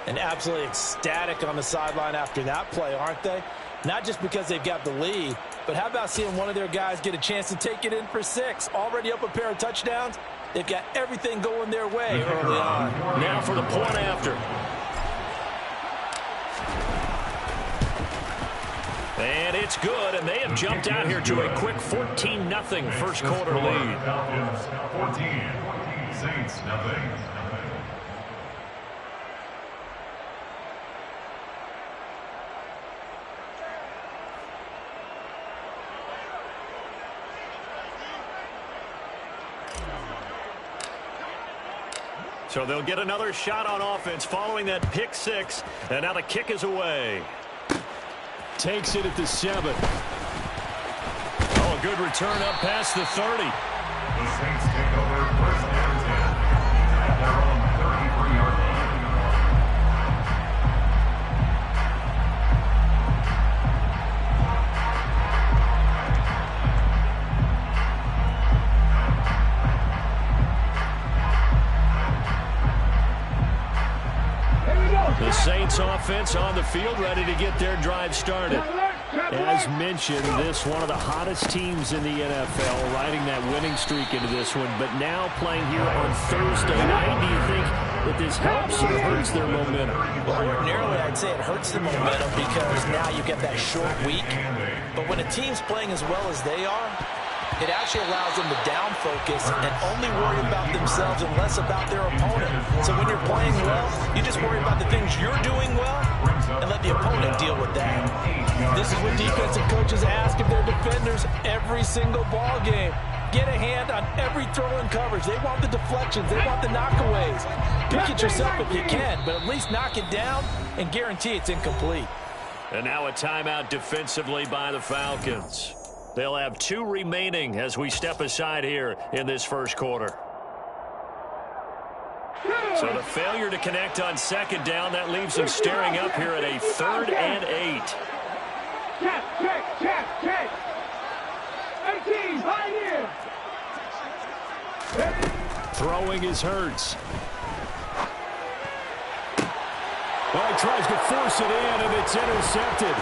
And absolutely ecstatic on the sideline after that play, aren't they? Not just because they've got the lead, but how about seeing one of their guys get a chance to take it in for 6? Already up a pair of touchdowns. They've got everything going their way early on. Now for the point after. And it's good, and they have jumped out here to a quick 14-0 first quarter lead. 14, Saints nothing. So they'll get another shot on offense following that pick 6, and now the kick is away. Takes it at the 7. Oh, a good return up past the 30. The Saints take over first and 10 at their own 33-yard line. The Saints offense on the field, ready to get their drive started. As mentioned, this one of the hottest teams in the NFL, riding that winning streak into this one, but now playing here on Thursday night. Do you think that this helps or hurts their momentum? Well, ordinarily, I'd say it hurts the momentum because now you get that short week. But when a team's playing as well as they are, it actually allows them to down focus and only worry about themselves and less about their opponent. So when you're playing well, you just worry about the things you're doing well and let the opponent deal with that. This is what defensive coaches ask of their defenders every single ball game. Get a hand on every throw and coverage. They want the deflections. They want the knockaways. Pick it yourself if you can, but at least knock it down and guarantee it's incomplete. And now a timeout defensively by the Falcons. They'll have 2 remaining as we step aside here in this first quarter. So the failure to connect on second down, that leaves them staring up here at a 3rd and 8. Check. 18, right here. Throwing is Hurts. Well, he tries to force it in, and it's intercepted.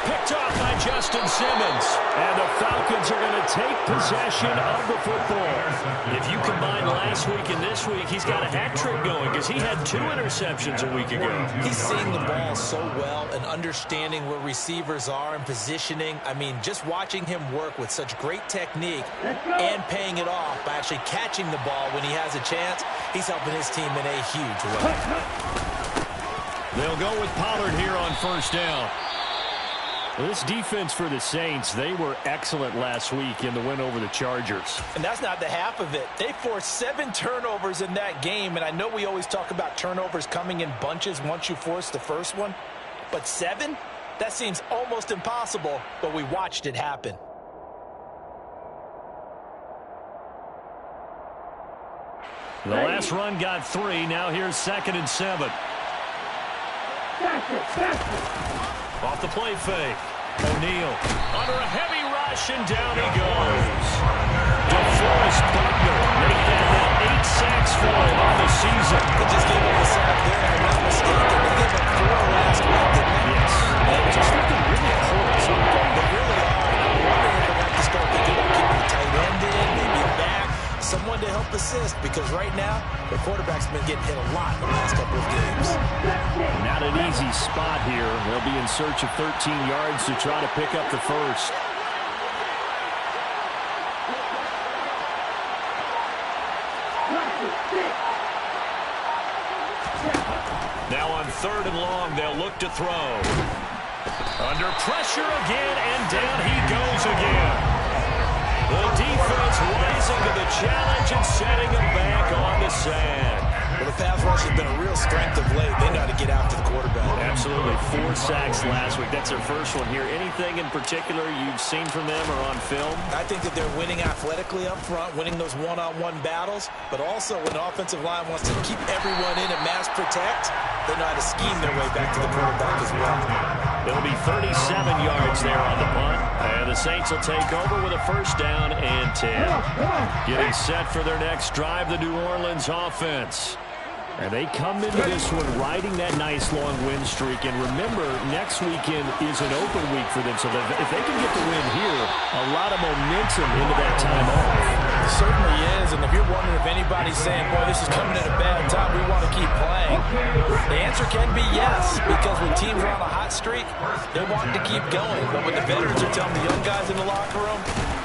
Picked off by Justin Simmons. And the Falcons are going to take possession of the football. If you combine last week and this week, he's got a hat trick going because he had 2 interceptions a week ago. He's seeing the ball so well and understanding where receivers are and positioning. I mean, just watching him work with such great technique and paying it off by actually catching the ball when he has a chance, he's helping his team in a huge way. They'll go with Pollard here on first down. Well, this defense for the Saints, they were excellent last week in the win over the Chargers. And that's not the half of it. They forced 7 turnovers in that game, and I know we always talk about turnovers coming in bunches once you force the first one, but 7? That seems almost impossible, but we watched it happen. The last run got 3. Now here's 2nd and 7. Off the play fake. O'Neal under a heavy rush, and down he goes. DeForest Buckner making that 8 sacks for him on the season. They just gave him a sack there, if I'm not mistaken. They gave him 4 last week, didn't they? Yes. They just looking really close. They really are. I'm wondering if they're going to start thinking about keeping the tight end in, maybe back, someone to help assist, because right now, the quarterback's been getting hit a lot in the last couple of games. Not an easy spot here. They'll be in search of 13 yards to try to pick up the first. Now on 3rd and long, they'll look to throw. Under pressure again, and down he goes again. The defense rising to the challenge and setting him back on the sand. Well, the pass rush has been a real strength of late. They know how to get after the quarterback. Absolutely. 4 sacks last week. That's their first one here. Anything in particular you've seen from them or on film? I think that they're winning athletically up front, winning those one-on-one battles, but also when the offensive line wants to keep everyone in and mass protect, they know how to scheme their way back to the quarterback as well. It'll be 37 yards there on the punt, and the Saints will take over with a first down and 10. Getting set for their next drive, the New Orleans offense. And they come into this one riding that nice long win streak. And remember, next weekend is an open week for them. So if they can get the win here, a lot of momentum into that time off. It certainly is. And if you're wondering if anybody's saying, boy, this is coming at a bad time, we want to keep playing, the answer can be yes. Because when teams are on a hot streak, they want to keep going. But when the veterans are telling the young guys in the locker room,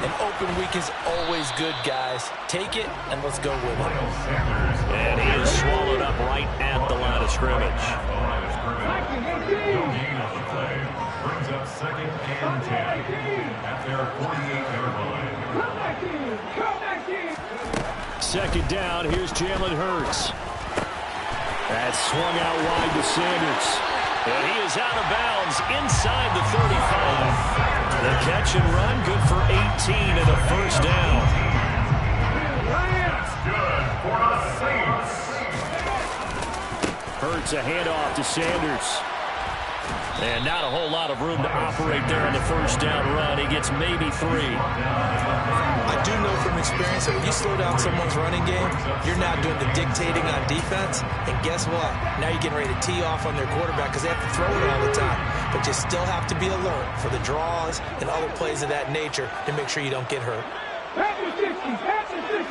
an open week is always good, guys. Take it, and let's go with it. And he is swallowed up right at the line of scrimmage. Brings up 2nd and 10 at their 48-yard line. 2nd down, here's Jalen Hurts. That's swung out wide to Sanders. And he is out of bounds inside the 35. The catch and run, good for 18 and a first down. That's good for the Saints. Hurts a handoff to Sanders. And not a whole lot of room to operate there on the first down run. He gets maybe 3. I do know from experience that when you slow down someone's running game, you're now doing the dictating on defense. And guess what? Now you're getting ready to tee off on their quarterback because they have to throw it all the time. But you still have to be alert for the draws and other plays of that nature to make sure you don't get hurt. Pass the 60, pass the 60.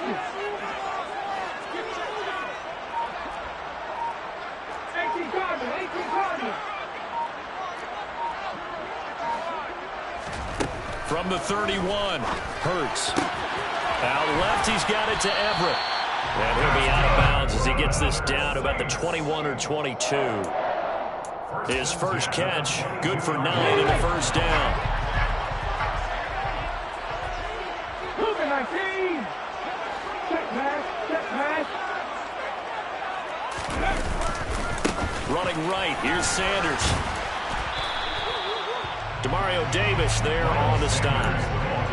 18 Cardinals, 18 Cardinals. From the 31, Hurts. Out left, he's got it to Everett. And he'll be out of bounds as he gets this down to about the 21 or 22. His first catch, good for 9 and a first down. Moving 19. Check pass, check pass. Running right, here's Sanders. Demario Davis there on the stop.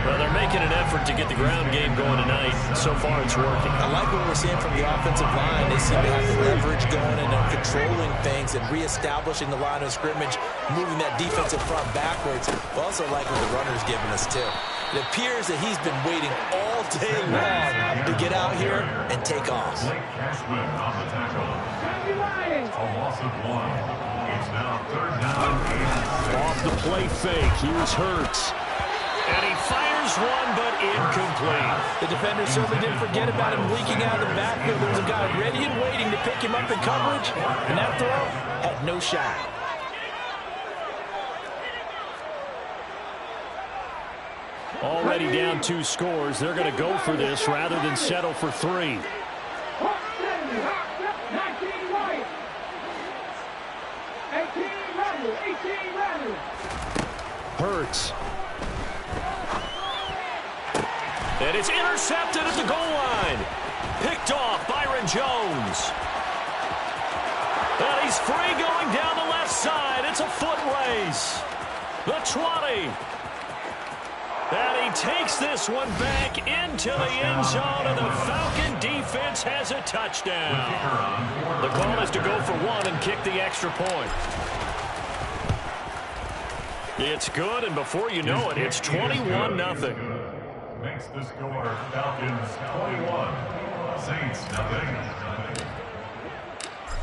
Well, they're making an effort to get the ground game going tonight. So far, it's working. I like what we're seeing from the offensive line. They seem to have the leverage going and are controlling things and reestablishing the line of scrimmage, moving that defensive front backwards. I also like what the runner's giving us, too. It appears that he's been waiting all day long to get out here and take off. A loss of 1. It's now 3rd down. Off the play fake, here's Hurts. And he fires one, but incomplete. The defender certainly didn't forget about him leaking out of the backfield. There was a guy ready and waiting to pick him up in coverage, and that throw had no shot. Already down 2 scores. They're going to go for this rather than settle for 3. 18 Randall. Hurts. And it's intercepted at the goal line. Picked off Byron Jones. And he's free going down the left side. It's a foot race. The 20. And he takes this one back into the end zone, and the Falcon defense has a touchdown. The call is to go for 1 and kick the extra point. It's good, and before you know it, it's 21-0. Makes the score Falcons 21, Saints 0.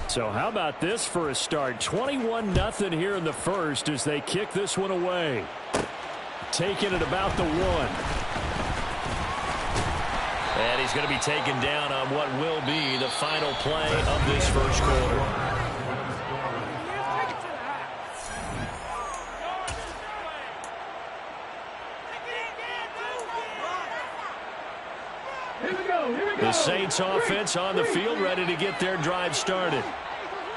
So how about this for a start? 21-0 here in the first as they kick this one away. Taking it about the 1. And he's going to be taken down on what will be the final play of this first quarter. The Saints offense on the field, ready to get their drive started.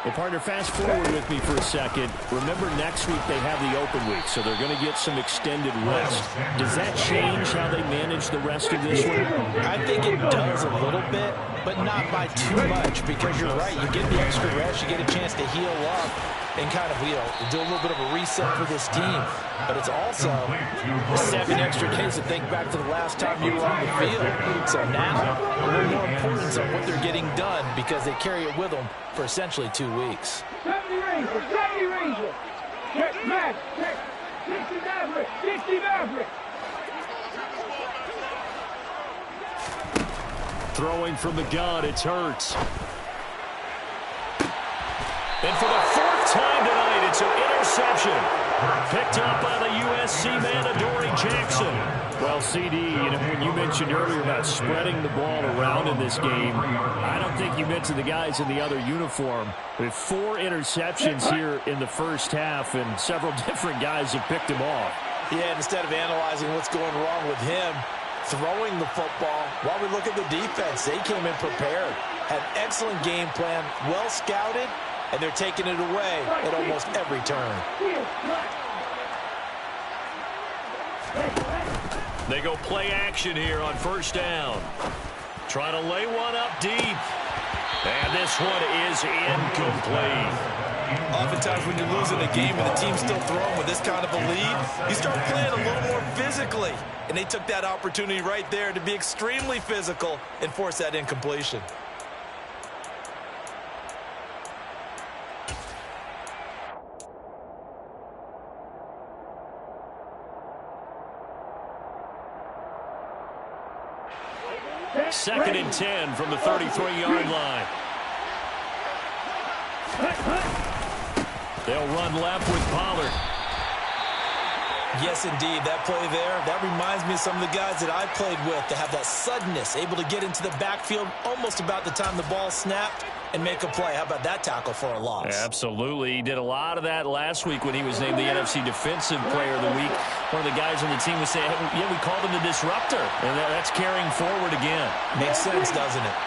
Well, partner, fast forward with me for a second. Remember, next week they have the open week, so they're going to get some extended rest. Does that change how they manage the rest of this one? I think it does a little bit, but not by too much, because you're right. You get the extra rest, you get a chance to heal up and kind of, do a little bit of a reset for this team. But it's also 7 extra days to think back to the last time you were on the field. So now, a little more importance on what they're getting done because they carry it with them for essentially 2 weeks. 70 Ranger, 70 Ranger. Check Matt, check 60 Maverick, 60 Maverick. Throwing from the gun, it's Hurts. And for the fourth time tonight, it's an interception. Picked up by the USC man, Adoree Jackson. Well, CD, when you mentioned earlier about spreading the ball around in this game, I don't think you mentioned the guys in the other uniform. With 4 interceptions here in the first half, and several different guys have picked him off. Yeah, instead of analyzing what's going wrong with him, throwing the football, while we look at the defense, they came in prepared. Had an excellent game plan, well scouted, and they're taking it away at almost every turn. They go play action here on first down. Try to lay one up deep. And this one is incomplete. Oftentimes when you're losing a game and the team's still throwing with this kind of a lead, you start playing a little more physically. And they took that opportunity right there to be extremely physical and force that incompletion. Second and 10 from the 33-yard line. They'll run left with Pollard. Yes, indeed. That play there, that reminds me of some of the guys that I've played with to have that suddenness, able to get into the backfield almost about the time the ball snapped and make a play. How about that tackle for a loss? Absolutely. He did a lot of that last week when he was named the NFC Defensive Player of the Week. One of the guys on the team was saying, hey, yeah, we called him the disruptor. And that's carrying forward again. Makes sense, doesn't it?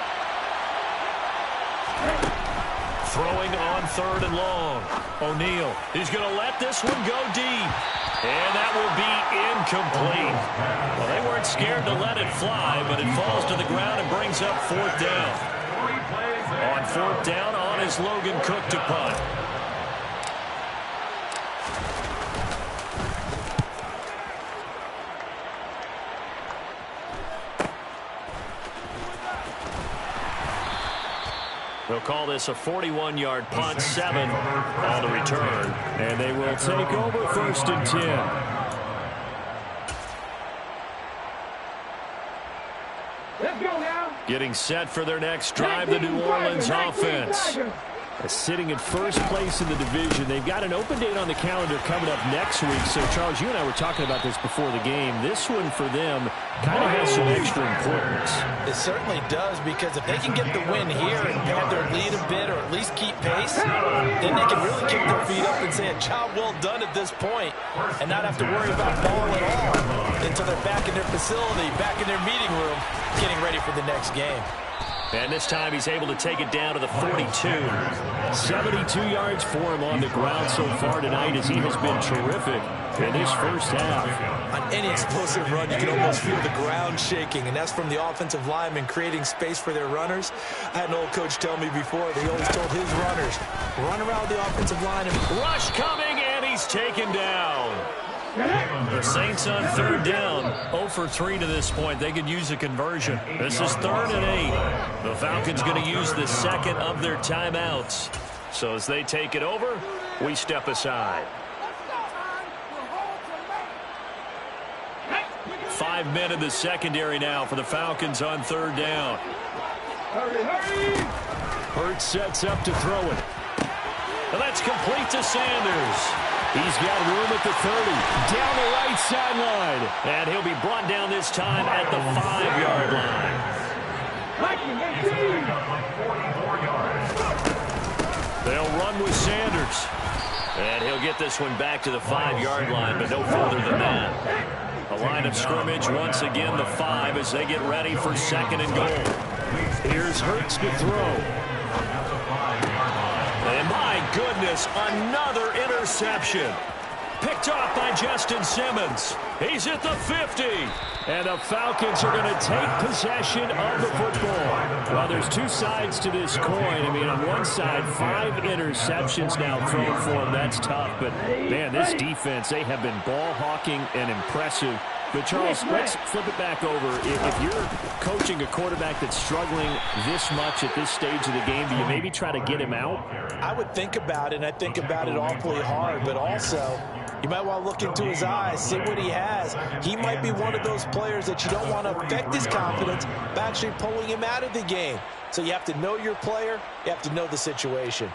Throwing on third and long. O'Neal, he's going to let this one go deep. And that will be incomplete. Well, they weren't scared to let it fly, but it falls to the ground and brings up fourth down. On fourth down, on is Logan Cook to punt. They'll call this a 41-yard punt, 7 on the return. And they will take over first and 10. Let's go now. Getting set for their next drive, the New Orleans offense. Sitting at first place in the division. They've got an open date on the calendar coming up next week. So, Charles, you and I were talking about this before the game. This one for them kind of has some extra importance. It certainly does, because if they can get the win here and have their lead a bit or at least keep pace, then they can really kick their feet up and say a job well done at this point and not have to worry about ball at all until they're back in their facility, back in their meeting room, getting ready for the next game. And this time he's able to take it down to the 42. 72 yards for him on the ground so far tonight, as he has been terrific in his first half. On any explosive run, you can almost feel the ground shaking, and that's from the offensive linemen creating space for their runners. I had an old coach tell me before, they always told his runners, run around the offensive line. And rush coming, and he's taken down. The Saints on third down, 0 for 3 to this point. They could use a conversion. This is 3rd and 8. The Falcons going to use the second of their timeouts. So as they take it over, we step aside. 5 men in the secondary now for the Falcons on third down. Hurry, hurry. Hurts sets up to throw it. And that's complete to Sanders. He's got room at the 30, down the right sideline. And he'll be brought down this time at the 5-yard line. They'll run with Sanders. And he'll get this one back to the 5-yard line, but no further than that. A line of scrimmage, once again the 5 as they get ready for second and goal. Here's Hurts to throw. And my goodness, another interception. Picked off by Justin Simmons. He's at the 50. And the Falcons are going to take possession of the football. Well, there's two sides to this coin. I mean, on one side, 5 interceptions now thrown for them. That's tough. But, man, this defense, they have been ball hawking and impressive. But, Charles, let's flip it back over. If you're coaching a quarterback that's struggling this much at this stage of the game, do you maybe try to get him out? I would think about it, and I think about it awfully hard. But also, you might want to look into his eyes, see what he has. He might be one of those players that you don't want to affect his confidence by actually pulling him out of the game. So you have to know your player. You have to know the situation.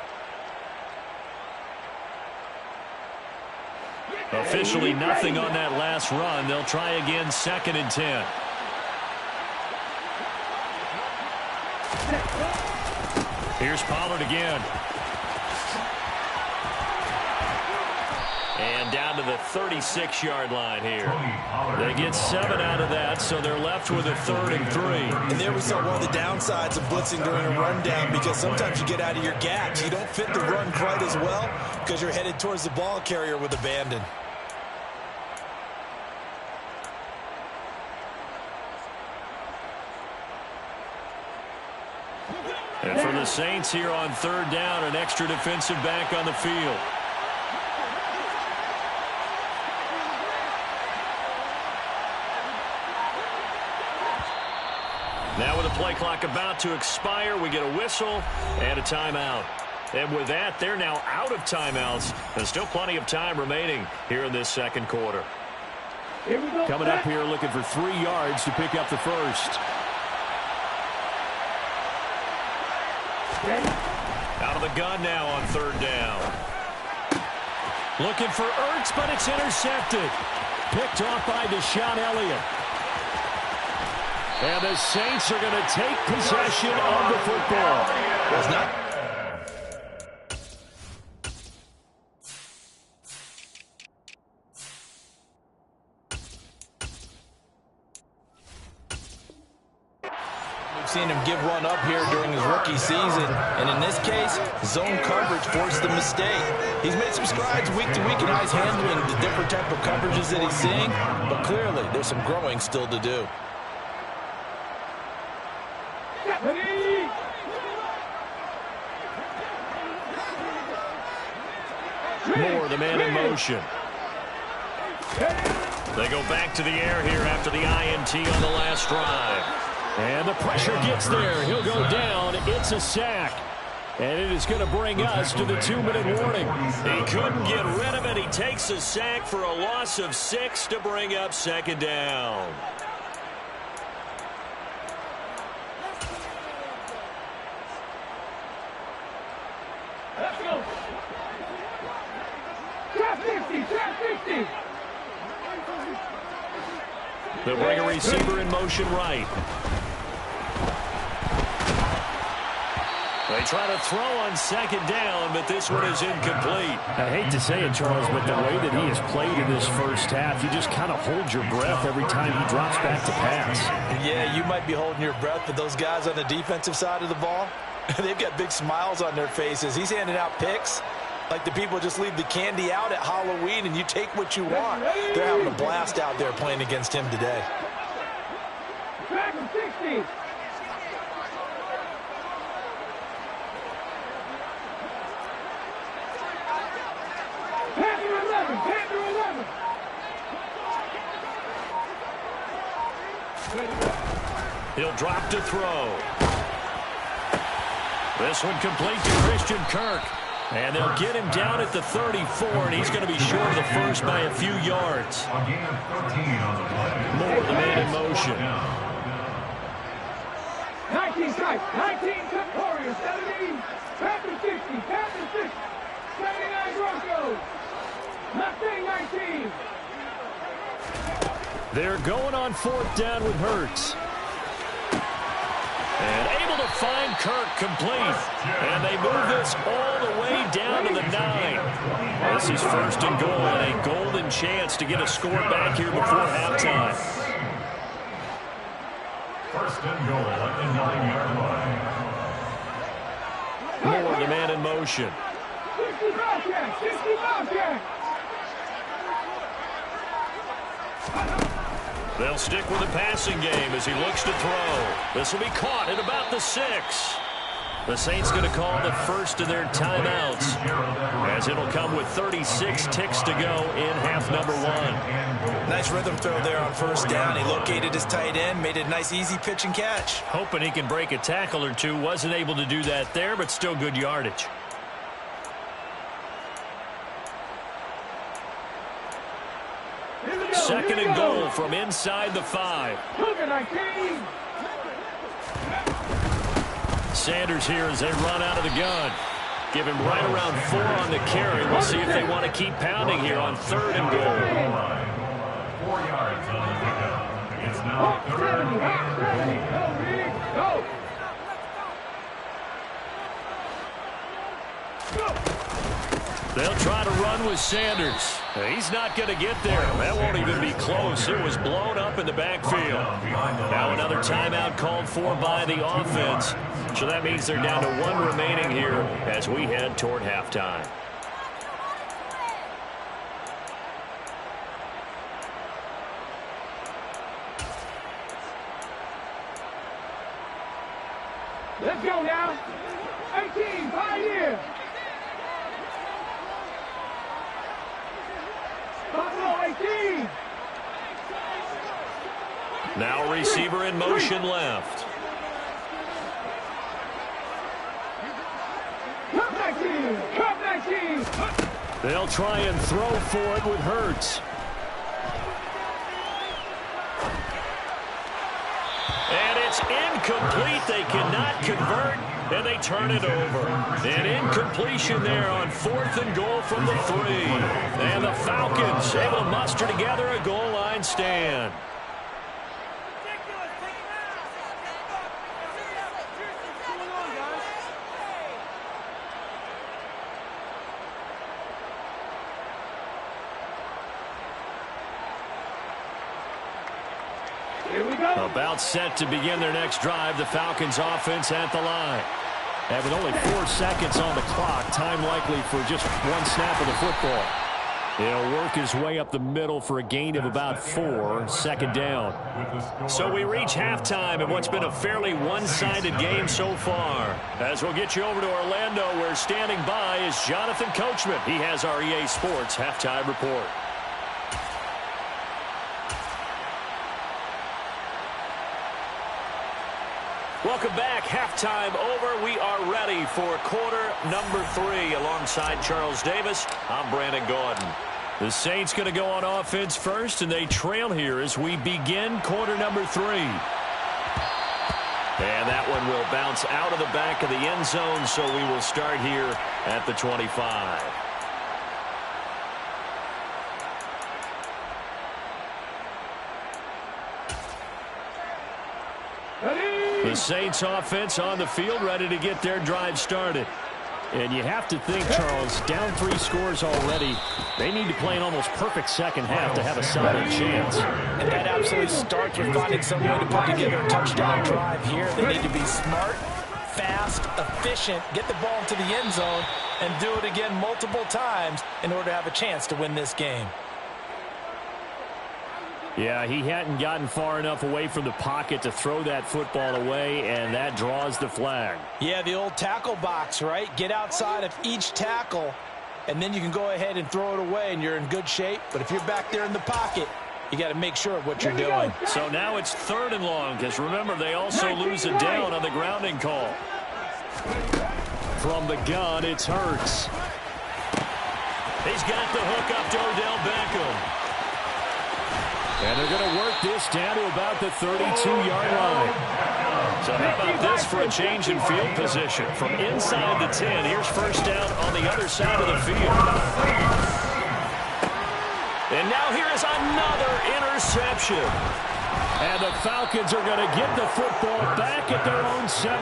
Officially nothing on that last run. They'll try again, 2nd and 10. Here's Pollard again. And down to the 36-yard line here. They get 7 out of that, so they're left with a 3rd and 3. And there we saw one of the downsides of blitzing during a rundown, because sometimes you get out of your gaps. You don't fit the run quite as well because you're headed towards the ball carrier with abandon. And for the Saints here on 3rd down, an extra defensive back on the field. Now with the play clock about to expire, we get a whistle and a timeout. And with that, they're now out of timeouts. There's still plenty of time remaining here in this 2nd quarter. Coming up here looking for 3 yards to pick up the first. Out of the gun now on 3rd down. Looking for Ertz, but it's intercepted. Picked off by Deshaun Elliott. And the Saints are going to take possession of the football. Was not. We've seen him give one up here during his rookie season, and in this case, zone coverage forced the mistake. He's made some strides week to week in how he's handling the different type of coverages that he's seeing, but clearly there's some growing still to do. Moore, the man in motion. They go back to the air here after the INT on the last drive. And the pressure gets there. He'll go down. It's a sack. And it is going to bring us to the 2-minute warning. He couldn't get rid of it. He takes a sack for a loss of 6 to bring up 2nd down. Let's go. Trap 50, trap 50. They'll bring a receiver in motion right. They try to throw on 2nd down, but this one is incomplete. I hate to say it, Charles, but the way that he has played in this first half, you just kind of hold your breath every time he drops back to pass. Yeah, you might be holding your breath, but those guys on the defensive side of the ball, they've got big smiles on their faces. He's handing out picks like the people just leave the candy out at Halloween and you take what you want. They're having a blast out there playing against him today. Track 60. Panther 11, Panther 11. He'll drop to throw. This one complete to Christian Kirk. And they'll get him down at the 34, and he's going to be short of the first by a few yards. Moore, the man in motion. 19 strikes, 19 took Warriors, 17, Panther 60, Panther 60, 79 Broncos, nothing 19. They're going on 4th down with Hurts. And able to find Kirk complete. And they move this all the way down to the 9. This is 1st and goal, and a golden chance to get a score back here before halftime. 1st and goal at the 9-yard line. Moore, the man in motion. 60 Bobcats, 60 Bobcats. They'll stick with the passing game as he looks to throw. This will be caught at about the 6. The Saints going to call the first of their timeouts, as it'll come with 36 ticks to go in half number 1. Nice rhythm throw there on 1st down. He located his tight end, made a nice easy pitch and catch. Hoping he can break a tackle or two. Wasn't able to do that there, but still good yardage. Second and goal from inside the 5. Sanders here as they run out of the gun. Give him right around 4 on the carry. We'll see if they want to keep pounding here on 3rd and goal. 4 yards on the pickup. It's now 3rd and 70. Go. They'll try to run with Sanders. He's not going to get there. That won't even be close. It was blown up in the backfield. Now another timeout called for by the offense. So that means they're down to 1 remaining here as we head toward halftime. Let's go now. 18, Pioneer. Buffalo 18. Now receiver in motion left. Cup 19. Cup 19. They'll try and throw for it with Hurts. And it's incomplete. They cannot convert, and they turn it over. An incompletion there on 4th and goal from the 3. And the Falcons able to muster together a goal line stand. About set to begin their next drive, the Falcons offense at the line. And with only 4 seconds on the clock, time likely for just 1 snap of the football. He'll work his way up the middle for a gain of about 4, 2nd down. So we reach halftime in what's been a fairly one-sided game so far. As we'll get you over to Orlando, where standing by is Jonathan Coachman. He has our EA Sports halftime report. Welcome back. Halftime over. We are ready for quarter number 3. Alongside Charles Davis, I'm Brandon Gordon. The Saints going to go on offense first, and they trail here as we begin quarter number 3. And that one will bounce out of the back of the end zone, so we will start here at the 25. The Saints offense on the field, ready to get their drive started. And you have to think, Charles, down 3 scores already. They need to play an almost perfect second half to have a solid chance. And that absolutely starts with finding some way to put together a touchdown drive here. They need to be smart, fast, efficient, get the ball into the end zone, and do it again multiple times in order to have a chance to win this game. Yeah, he hadn't gotten far enough away from the pocket to throw that football away, and that draws the flag. Yeah, the old tackle box, right? Get outside of each tackle, and then you can go ahead and throw it away, and you're in good shape. But if you're back there in the pocket, you got to make sure of what you're doing. So now it's 3rd and long, because remember, they also lose a down on the grounding call. From the gun, it's Hurts. He's got the hook up to Odell Beckham. And they're going to work this down to about the 32-yard line. So how about this for a change in field position? From inside the 10, here's 1st down on the other side of the field. And now here is another interception. And the Falcons are going to get the football back at their own 17.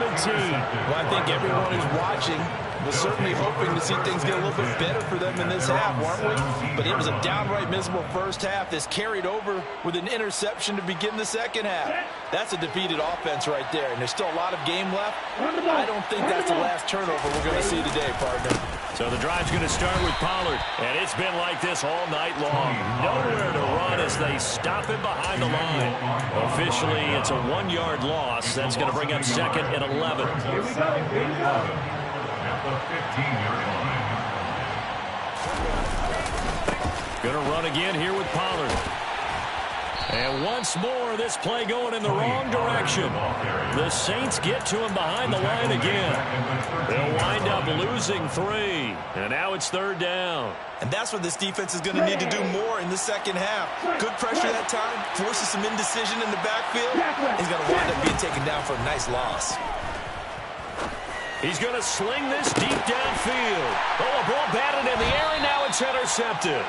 Well, I think everyone who's watching was certainly hoping to see things get a little bit better for them in this half, weren't we? But it was a downright miserable first half. This carried over with an interception to begin the second half. That's a defeated offense right there, and there's still a lot of game left. I don't think that's the last turnover we're going to see today, partner. So the drive's going to start with Pollard, and it's been like this all night long. Nowhere to run as they stop him behind the line. Officially, it's a 1-yard loss. That's going to bring up 2nd and 11. Here we go. At the 15-yard line. Going to run again here with Pollard. And once more, this play going in the wrong direction. The Saints get to him behind the line again. They'll wind up losing 3. And now it's 3rd down. And that's what this defense is going to need to do more in the second half. Good pressure that time, forces some indecision in the backfield. He's going to wind up being taken down for a nice loss. He's going to sling this deep downfield. Oh, a ball batted in the air, and now it's intercepted.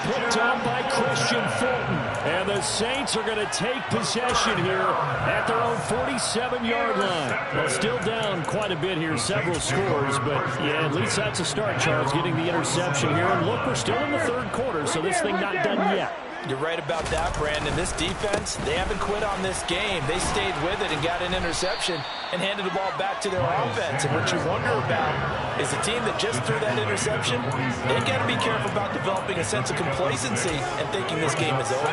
Picked up by Christian Fulton. And the Saints are going to take possession here at their own 47-yard line. Well, still down quite a bit here, several scores, but yeah, at least that's a start, Charles, getting the interception here. And look, we're still in the third quarter, so this thing not done yet. You're right about that, Brandon. This defense, they haven't quit on this game. They stayed with it and got an interception and handed the ball back to their offense. And what you wonder about is the team that just threw that interception, they got to be careful about developing a sense of complacency and thinking this game is over.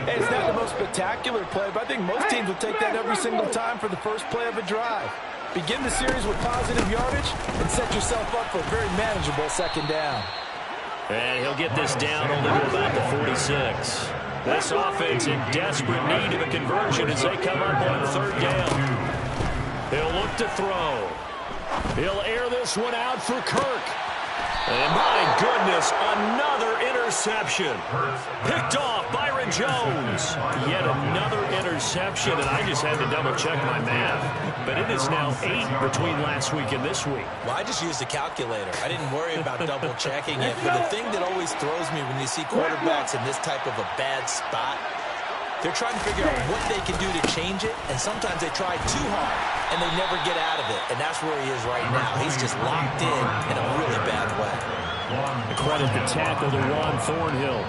Hey, it's not the most spectacular play, but I think most teams will take that every single time for the first play of a drive. Begin the series with positive yardage and set yourself up for a very manageable second down. And he'll get this down only to about the 46. This offense in desperate need of a conversion as they come up on third down. He'll look to throw. He'll air this one out for Kirk. And my goodness, another interception. Picked off Byron Jones. Yet another interception, and I just had to double-check my math. But it is now 8 between last week and this week. Well, I just used a calculator. I didn't worry about double-checking it. But the thing that always throws me when you see quarterbacks in this type of a bad spot, they're trying to figure out what they can do to change it, and sometimes they try too hard, and they never get out of it. And that's where he is right now. He's just locked in a really bad way. The credit the tackle to Juan Thornhill.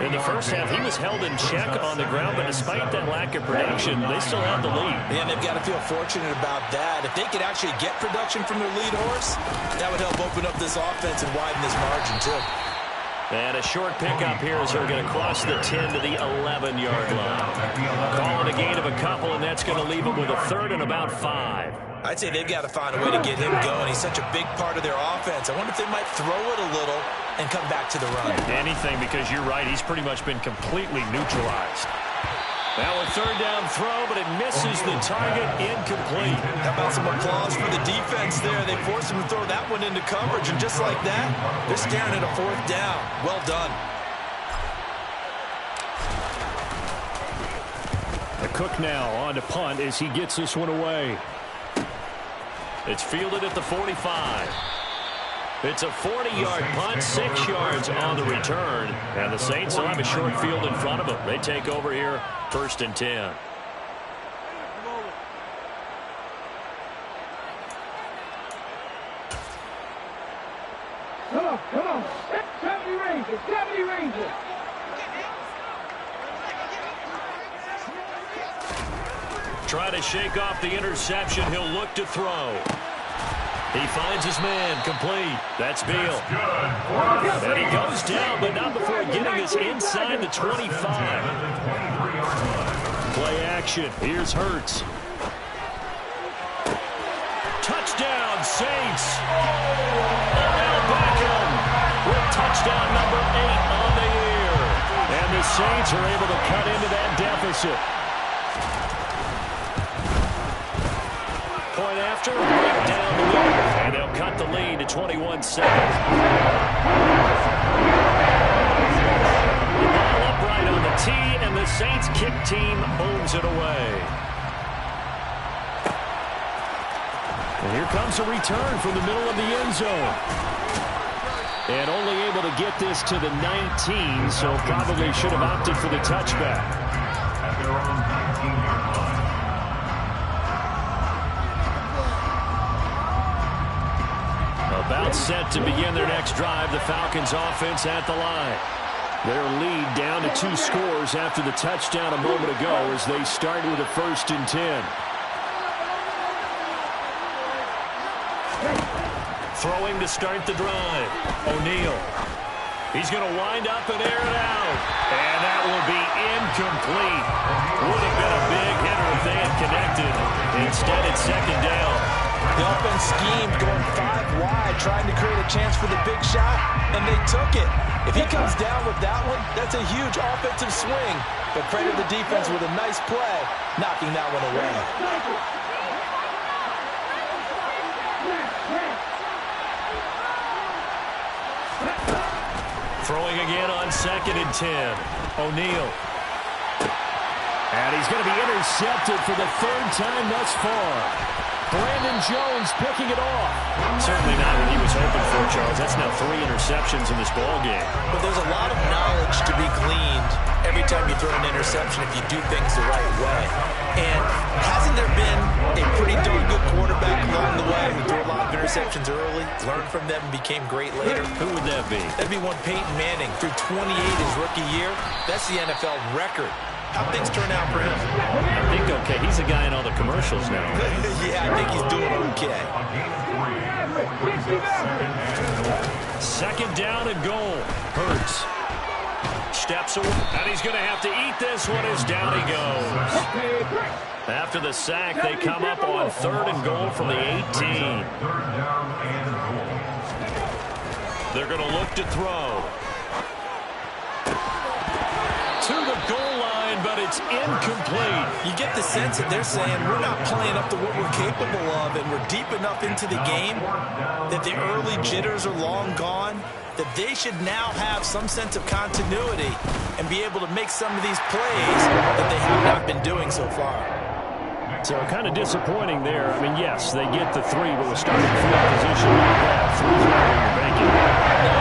In the first half, he was held in check on the ground, but despite that lack of production, they still have the lead. And they've got to feel fortunate about that. If they could actually get production from their lead horse, that would help open up this offense and widen this margin, too. And a short pickup here as he'll get across the 10 to the 11-yard line. Calling a gain of a couple, and that's going to leave him with a third and about 5. I'd say they've got to find a way to get him going. He's such a big part of their offense. I wonder if they might throw it a little and come back to the run. Anything, because you're right. He's pretty much been completely neutralized. Now a third down throw, but it misses the target, incomplete. How about some applause for the defense there? They forced him to throw that one into coverage, and just like that, they're staring at a fourth down. Well done. The Cook now on to punt as he gets this one away. It's fielded at the 45. It's a 40-yard punt, 6 yards on the return. And the Saints will have a short field in front of them. They take over here, 1st and 10. Come on. 70 Rangers, 70 Rangers. Try to shake off the interception. He'll look to throw. He finds his man, complete. That's Beal. And he goes down, but not before getting this inside the 25. Play action. Here's Hurts. Touchdown, Saints. Odell Beckham with touchdown number 8 on the year. And the Saints are able to cut into that deficit. Point after, right down the middle. And they'll cut the lead to 21 seconds. The ball upright on the tee, and the Saints kick team moves it away. And here comes a return from the middle of the end zone. And only able to get this to the 19, so probably should have opted for the touchback. At their own 19-yard line. About set to begin their next drive, the Falcons offense at the line. Their lead down to 2 scores after the touchdown a moment ago as they start with a 1st and 10. Throwing to start the drive. O'Neal. He's going to wind up and air it out. And that will be incomplete. Would have been a big hitter if they had connected. Instead, it's 2nd down. The offense schemed, going 5 wide, trying to create a chance for the big shot, and they took it. If he comes down with that one, that's a huge offensive swing. But credit the defense with a nice play, knocking that one away. Throwing again on 2nd and 10. O'Neal. And he's going to be intercepted for the 3rd time thus far. Brandon Jones picking it off. Certainly not what he was hoping for, Charles. That's now 3 interceptions in this ball game. But there's a lot of knowledge to be gleaned every time you throw an interception if you do things the right way. And hasn't there been a pretty darn good quarterback along the way who threw a lot of interceptions early, learned from them, and became great later? Who would that be? That'd be one Peyton Manning. Threw 28 his rookie year. That's the NFL record. How'd things turn out for him? I think okay. He's a guy in all the commercials now. Yeah, I think he's doing okay. Second down and goal. Hurts. Steps away. And he's going to have to eat this one as down he goes. After the sack, they come up on 3rd and goal from the 18. They're going to look to throw. To the goal line, but it's incomplete. You get the sense that they're saying we're not playing up to what we're capable of, and we're deep enough into the game that the early jitters are long gone, that they should now have some sense of continuity and be able to make some of these plays that they have not been doing so far. So kind of disappointing there. I mean, yes, they get the 3, but with starting field position like that, 3's not where you're banking.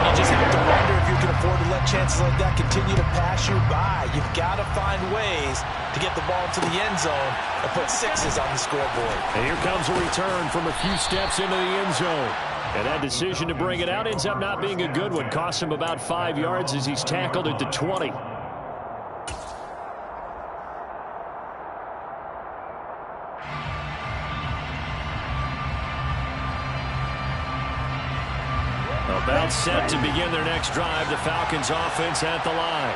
You just have to wonder if you can afford to let chances like that continue to pass you by. You've got to find ways to get the ball to the end zone and put 6s on the scoreboard. And here comes a return from a few steps into the end zone. And that decision to bring it out ends up not being a good one. Costs him about 5 yards as he's tackled at the 20. About set to begin their next drive. The Falcons offense at the line.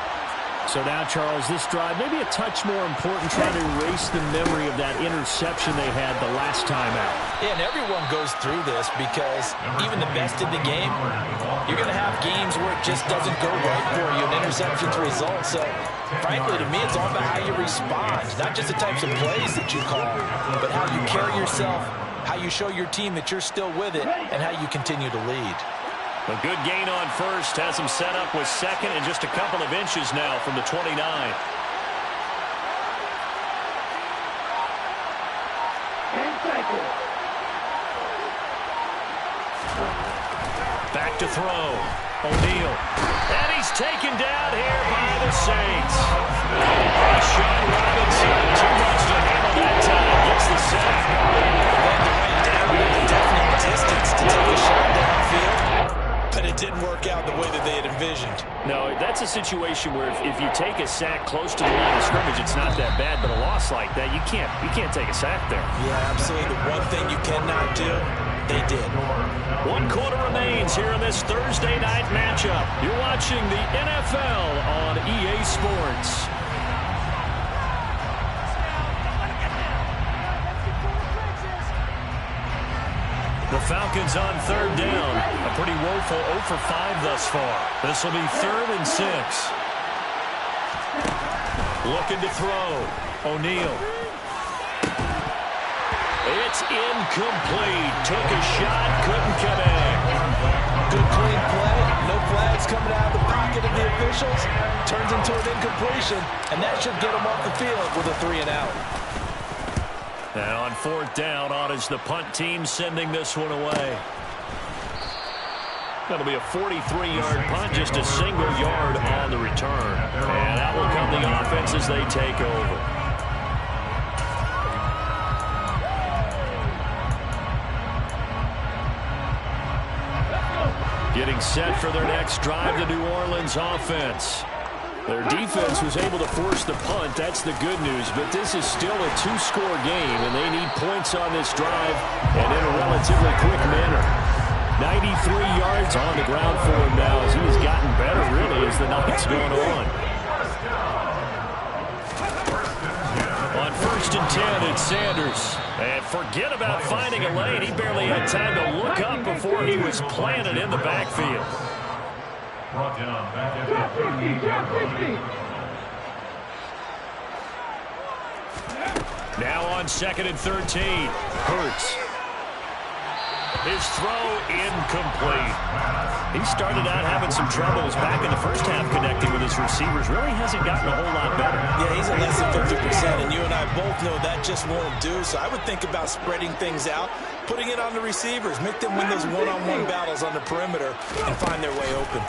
So now, Charles, this drive maybe a touch more important, trying to erase the memory of that interception they had the last time out. Yeah, and everyone goes through this because even the best in the game, you're going to have games where it just doesn't go right for you, and interceptions result. So, frankly, to me, it's all about how you respond, not just the types of plays that you call, but how you carry yourself, how you show your team that you're still with it, and how you continue to lead. A good gain on first has him set up with second and just a couple of inches now from the 29. Back to throw. O'Neal. And he's taken down here by the Saints. Sean Robinson, too much to handle that time. Gets the sack. Then the right down at a definite distance to take a shot downfield. But it didn't work out the way that they had envisioned. No, that's a situation where if you take a sack close to the line of scrimmage, it's not that bad. But a loss like that, you can't take a sack there. Yeah, absolutely. The one thing you cannot do, they did. 1 quarter remains here in this Thursday night matchup. You're watching the NFL on EA Sports. The Falcons on 3rd down. A pretty woeful 0 for 5 thus far. This will be 3rd and 6. Looking to throw. O'Neal. It's incomplete. Took a shot, couldn't connect. Good clean play. No flags coming out of the pocket of the officials. Turns into an incompletion, and that should get them off the field with a 3 and out. And on 4th down, on is the punt team sending this one away. That'll be a 43-yard punt, just a single yard on the return. And that will come the offense as they take over. Getting set for their next drive, the New Orleans offense. Their defense was able to force the punt. That's the good news. But this is still a 2-score game, and they need points on this drive and in a relatively quick manner. 93 yards on the ground for him now as he has gotten better, really, as the night's gone on. On 1st and 10, it's Sanders. And forget about finding a lane. He barely had time to look up before he was planted in the backfield. Brought down back at the 50. Now on 2nd and 13. Hurts. His throw incomplete. He started out having some troubles back in the first half connecting with his receivers. Really hasn't gotten a whole lot better. Yeah, he's at less than 50%, and you and I both know that just won't do. So I would think about spreading things out, putting it on the receivers, make them win those one-on-one battles on the perimeter, and find their way open.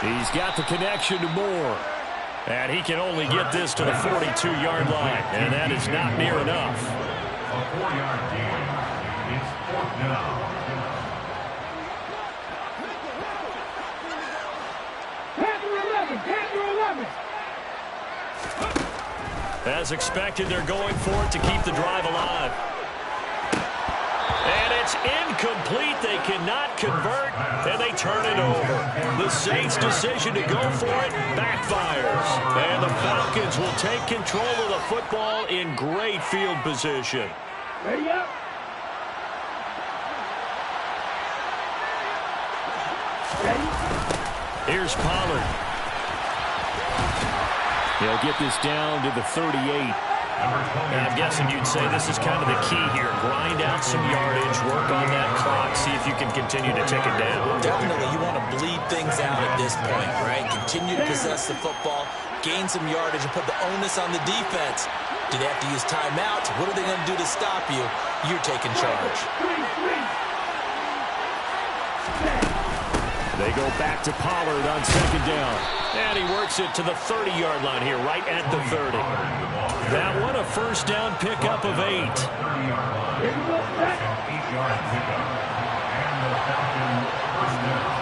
He's got the connection to Moore. And he can only get this to the 42-yard line, and that is not near enough. A 4-yard gain. It's 4th down. As expected, they're going for it to keep the drive alive. And it's incomplete. They cannot convert, and they turn it over. The Saints' decision to go for it backfires. And the Falcons will take control of the football in great field position. Ready up. Ready. Here's Pollard. He'll get this down to the 38. And I'm guessing you'd say this is kind of the key here. Grind out some yardage, work on that clock, see if you can continue to tick it down. Definitely, you want to bleed things out at this point, right? Continue to possess the football, gain some yardage, and put the onus on the defense. Do they have to use timeouts? What are they going to do to stop you? You're taking charge. They go back to Pollard on second down. And he works it to the 30-yard line here, right at the 30. That one, a first down pickup of 8. 8-yard pickup. And the Falcons first down.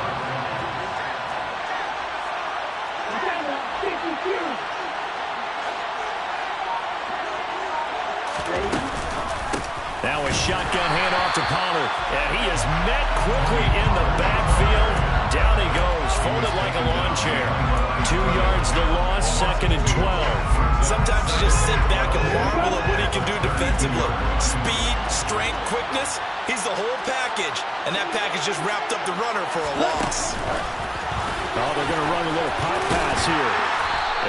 Now a shotgun handoff to Pollard. And he is met quickly in the backfield. Down he goes, folded like a lawn chair. 2 yards the loss, 2nd and 12. Sometimes you just sit back and marvel at what he can do defensively. Speed, strength, quickness, he's the whole package. And that package just wrapped up the runner for a loss. Oh, they're going to run a little pop pass here.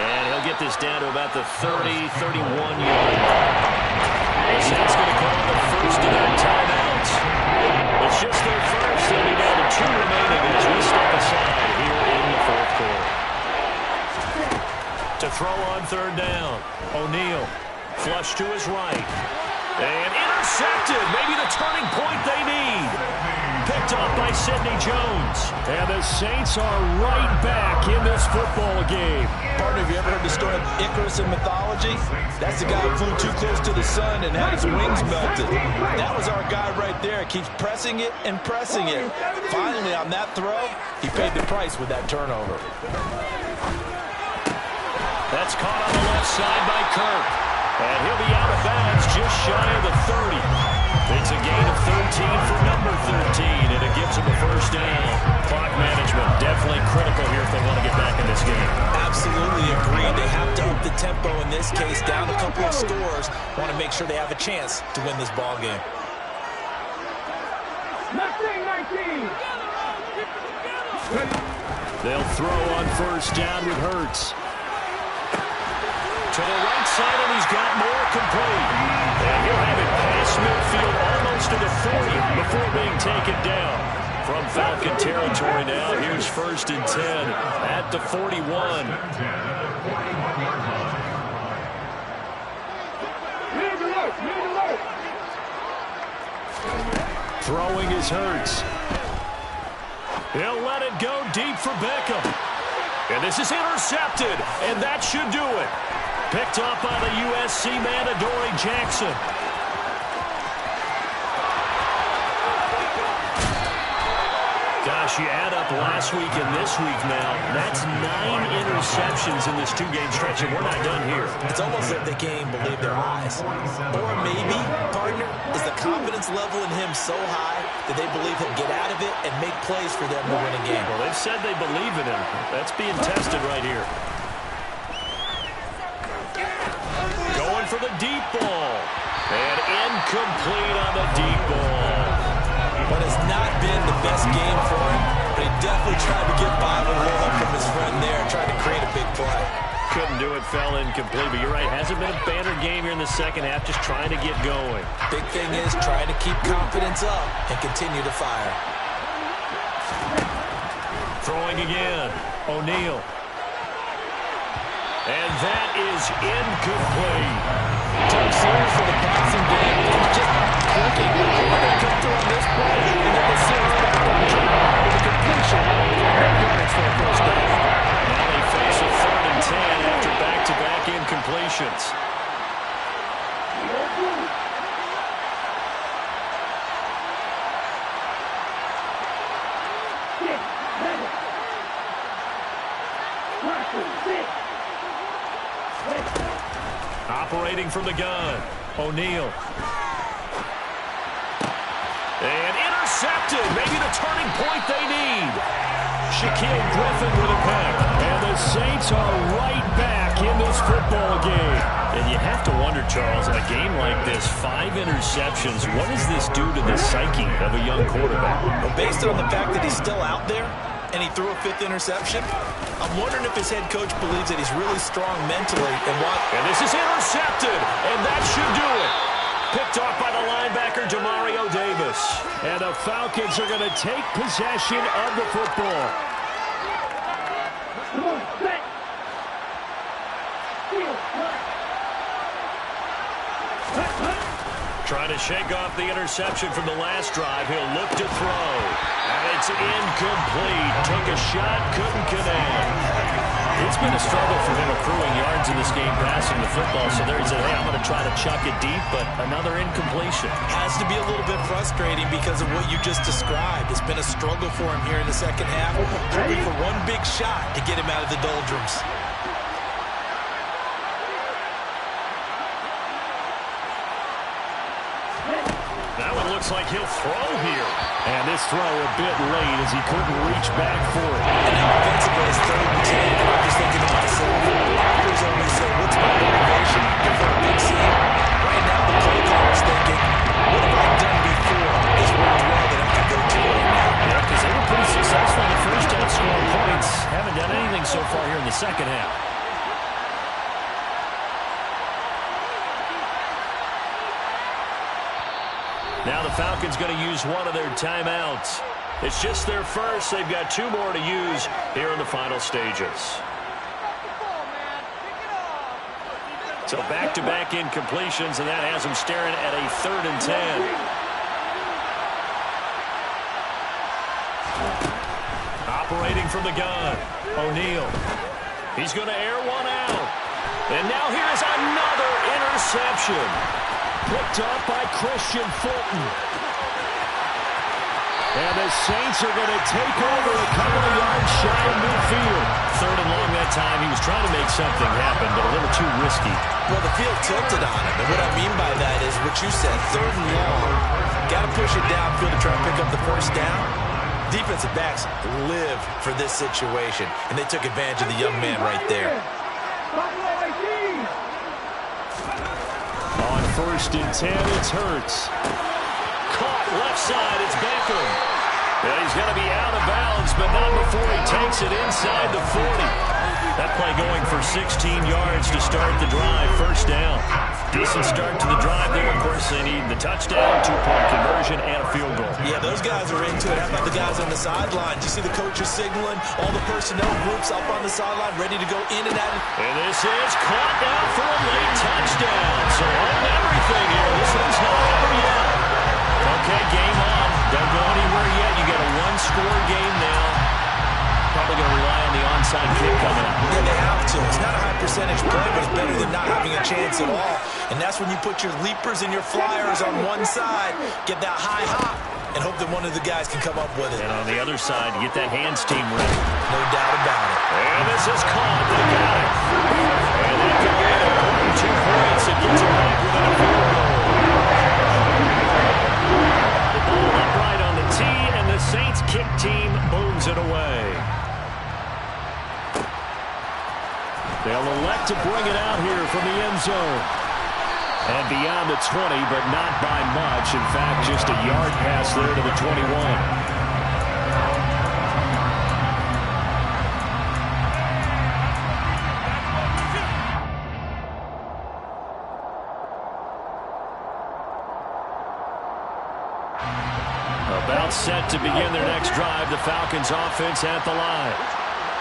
And he'll get this down to about the 30, 31-yard line. The Saints going to call the first of their timeouts. It's just their first. They'll be down to 2 remaining as we step aside here in the 4th quarter. To throw on 3rd down. O'Neal flush to his right. And intercepted. Maybe the turning point they need. Picked up by Sidney Jones. And the Saints are right back in this football game. Partner, have you ever heard the story of Icarus in mythology? That's the guy who flew too close to the sun and had his wings melted. That was our guy right there. Keeps pressing it and pressing it. Finally, on that throw, he paid the price with that turnover. That's caught on the left side by Kirk. And he'll be out of bounds just shy of the 30. It's a gain of 13 for number 13, and it gives them a first down. Clock management definitely critical here if they want to get back in this game. Absolutely agreed. They have to up the tempo in this case, down a couple of scores. Want to make sure they have a chance to win this ball game. They'll throw on first down with Hurts. To the right side, and he's got more complete. And he'll have it past midfield almost to the 40 before being taken down. From Falcon territory now, here's 1st and 10 at the 41. Throwing is Hurts. He'll let it go deep for Beckham. And this is intercepted, and that should do it. Picked up by the USC man, Adoree Jackson. Gosh, you add up last week and this week now. That's 9 interceptions in this 2-game stretch, and we're not done here. It's almost like they can't even believe their eyes. Or maybe, partner, is the confidence level in him so high that they believe he'll get out of it and make plays for them to win a game. Well, they've said they believe in him. That's being tested right here. Going for the deep ball. And incomplete on the deep ball. But it's not been the best game for him, but he definitely tried to get by with a roll up from his friend there and tried to create a big play. couldn't do it, fell incomplete. But you're right, hasn't been a banner game here in the second half, just trying to get going. Big thing is trying to keep confidence up and continue to fire. Throwing again, O'Neal. And that is incomplete. Tough series for the passing game. It's just not clicking. They're going to come through on this play and get the series back on track with a completion. No yards for a first down. Now they face a 3rd and 10 after back-to-back incompletions. Operating from the gun, O'Neal. And intercepted, maybe the turning point they need. Shaquille Griffin with a pick. And the Saints are right back in this football game. And you have to wonder, Charles, in a game like this, 5 interceptions, what does this do to the psyche of a young quarterback? Well, based on the fact that he's still out there and he threw a 5th interception, I'm wondering if his head coach believes that he's really strong mentally and what. And this is intercepted, and that should do it. Picked off by the linebacker, Demario Davis. And the Falcons are going to take possession of the football. Trying to shake off the interception from the last drive. He'll look to throw. And it's incomplete. Took a shot, couldn't connect. It's been a struggle for him accruing yards in this game passing the football. So there he said, hey, I'm going to try to chuck it deep, but another incompletion. Has to be a little bit frustrating because of what you just described. It's been a struggle for him here in the second half. Hoping for one big shot to get him out of the doldrums. Now it looks like he'll throw here. And this throw a bit late as he couldn't reach back for it. And now offensively, it's 3rd and 10. And I'm just thinking to myself, here's always say, what's my motivation for a big scene? Right now, the play caller's thinking, what have I done before? This worked well that I can go to right now. Yeah, because they were pretty successful in the first half scoring points. Haven't done anything so far here in the second half. Now the Falcons going to use one of their timeouts. It's just their first. They've got 2 more to use here in the final stages. So back-to-back incompletions, and that has them staring at a 3rd and 10. Operating from the gun, O'Neal. He's going to air one out. And now here's another interception. Picked up by Christian Fulton. And the Saints are going to take over a couple of yards shy of midfield. 3rd and long that time. He was trying to make something happen, but a little too risky. Well, the field tilted on him. And what I mean by that is what you said, 3rd and long. Got to push it downfield to try and pick up the first down. Defensive backs live for this situation, and they took advantage of the young man right there. On 1st and 10, it's Hurts. Caught left side, it's Beckham. And he's going to be out of bounds, but not before he takes it inside the 40. That play going for 16 yards to start the drive, first down. Decent start to the drive there. Of course, they need the touchdown, 2-point conversion, and a field goal. Yeah, those guys are into it. How about the guys on the sideline? You see the coaches signaling, all the personnel groups up on the sideline ready to go in and out. And this is caught down for a late touchdown. So on everything here. This one's not over yet. Okay, game on. Don't go anywhere yet. You got a 1-score game now. Probably going to rely on the onside kick coming up. Yeah, they have to. It's not a high percentage play, but it's better than not having a chance at all. And that's when you put your leapers and your flyers on one side, get that high hop, and hope that one of the guys can come up with it. And on the other side, get that hands team ready. No doubt about it. And this is caught. They got it. And that could be an important 2 points. It gets it back within a field goal. The ball upright on the tee, and the Saints kick team moves it away. They'll elect to bring it out here from the end zone. And beyond the 20, but not by much. In fact, just a yard pass there to the 21. set to begin their next drive. The Falcons offense at the line.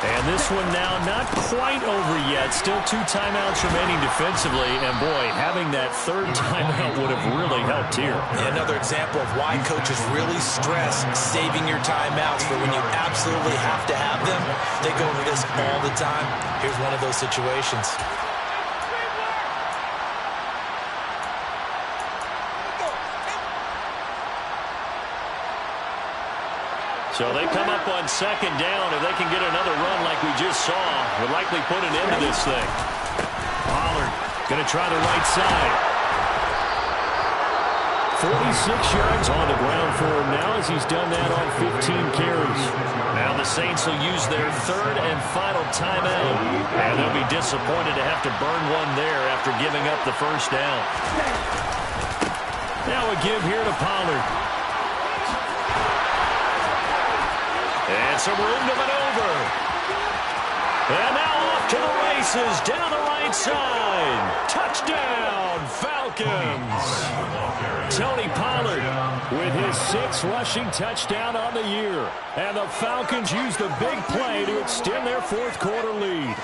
And this one now not quite over yet. Still 2 timeouts remaining defensively. And, boy, having that third timeout would have really helped here. Yeah, another example of why coaches really stress saving your timeouts for when you absolutely have to have them. They go over this all the time. Here's one of those situations. So they come up on second down. If they can get another run like we just saw, would likely put an end to this thing. Pollard going to try the right side. 46 yards on the ground for him now as he's done that on 15 carries. Now the Saints will use their third and final timeout. And they'll be disappointed to have to burn one there after giving up the first down. Now a give here to Pollard. And some room to maneuver. And now off to the races down the right side. Touchdown, Falcons. Tony Pollard with his 6th rushing touchdown on the year. And the Falcons use the big play to extend their 4th quarter lead.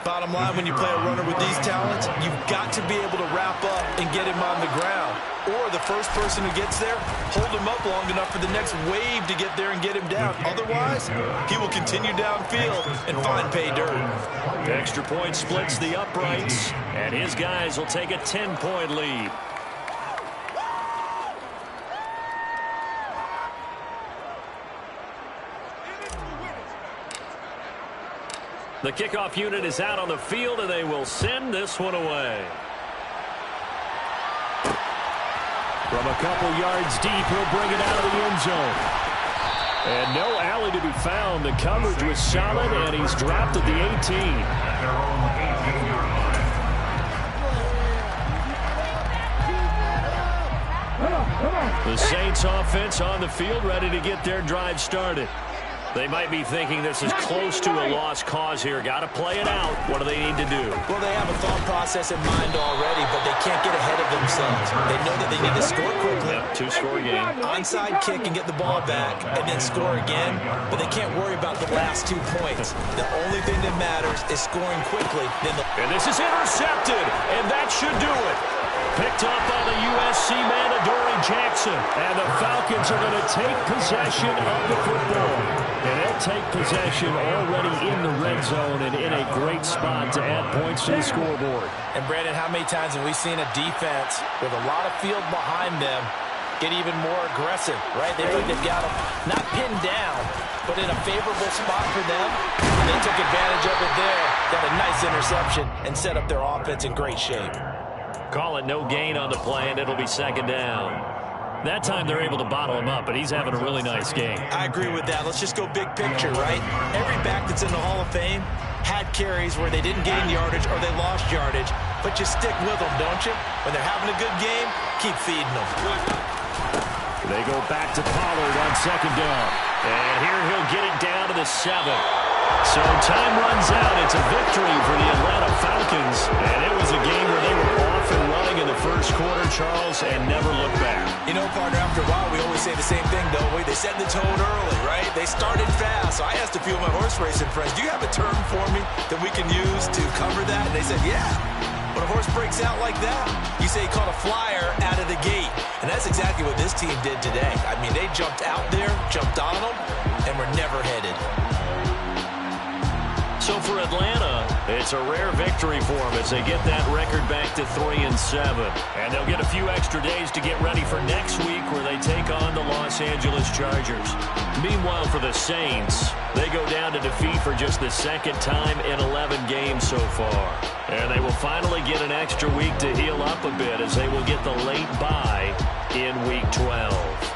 Bottom line, when you play a runner with these talents, you've got to be able to wrap up and get him on the ground. Or the first person who gets there, hold him up long enough for the next wave to get there and get him down. Otherwise, he will continue downfield and find pay dirt. Extra point splits the uprights, and his guys will take a 10-point lead. The kickoff unit is out on the field, and they will send this one away. From a couple yards deep, he'll bring it out of the end zone. And no alley to be found. The coverage was solid, and he's dropped at the 18. The Saints offense on the field, ready to get their drive started. They might be thinking this is close to a lost cause here. Got to play it out. What do they need to do? Well, they have a thought process in mind already, but they can't get ahead of themselves. They know that they need to score quickly. Yep, 2-score game. Onside kick and get the ball back and then score again, but they can't worry about the last 2 points. The only thing that matters is scoring quickly. And this is intercepted, and that should do it. Picked up by the USC man, Adoree Jackson. And the Falcons are going to take possession of the football. And they'll take possession already in the red zone and in a great spot to add points to the scoreboard. And, Brandon, how many times have we seen a defense with a lot of field behind them get even more aggressive, right? They feel like they've got them not pinned down, but in a favorable spot for them. And they took advantage of it there. Got a nice interception and set up their offense in great shape. Call it no gain on the play, and it'll be second down. That time they're able to bottle him up, but he's having a really nice game. I agree with that. Let's just go big picture, right? Every back that's in the Hall of Fame had carries where they didn't gain yardage or they lost yardage, but you stick with them, don't you? When they're having a good game, keep feeding them. They go back to Pollard on second down. And here he'll get it down to the 7. So time runs out. It's a victory for the Atlanta Falcons. And it was a game where they were off and running in the first quarter, Charles, and never looked back. You know, partner, after a while, we always say the same thing, don't we? They set the tone early, right? They started fast. So I asked a few of my horse racing friends, do you have a term for me that we can use to cover that? And they said, yeah. When a horse breaks out like that, you say he caught a flyer out of the gate. And that's exactly what this team did today. I mean, they jumped out there, jumped on them, and were never headed. So for Atlanta, it's a rare victory for them as they get that record back to 3-7. And they'll get a few extra days to get ready for next week where they take on the Los Angeles Chargers. Meanwhile, for the Saints, they go down to defeat for just the second time in 11 games so far. And they will finally get an extra week to heal up a bit as they will get the late bye in Week 12.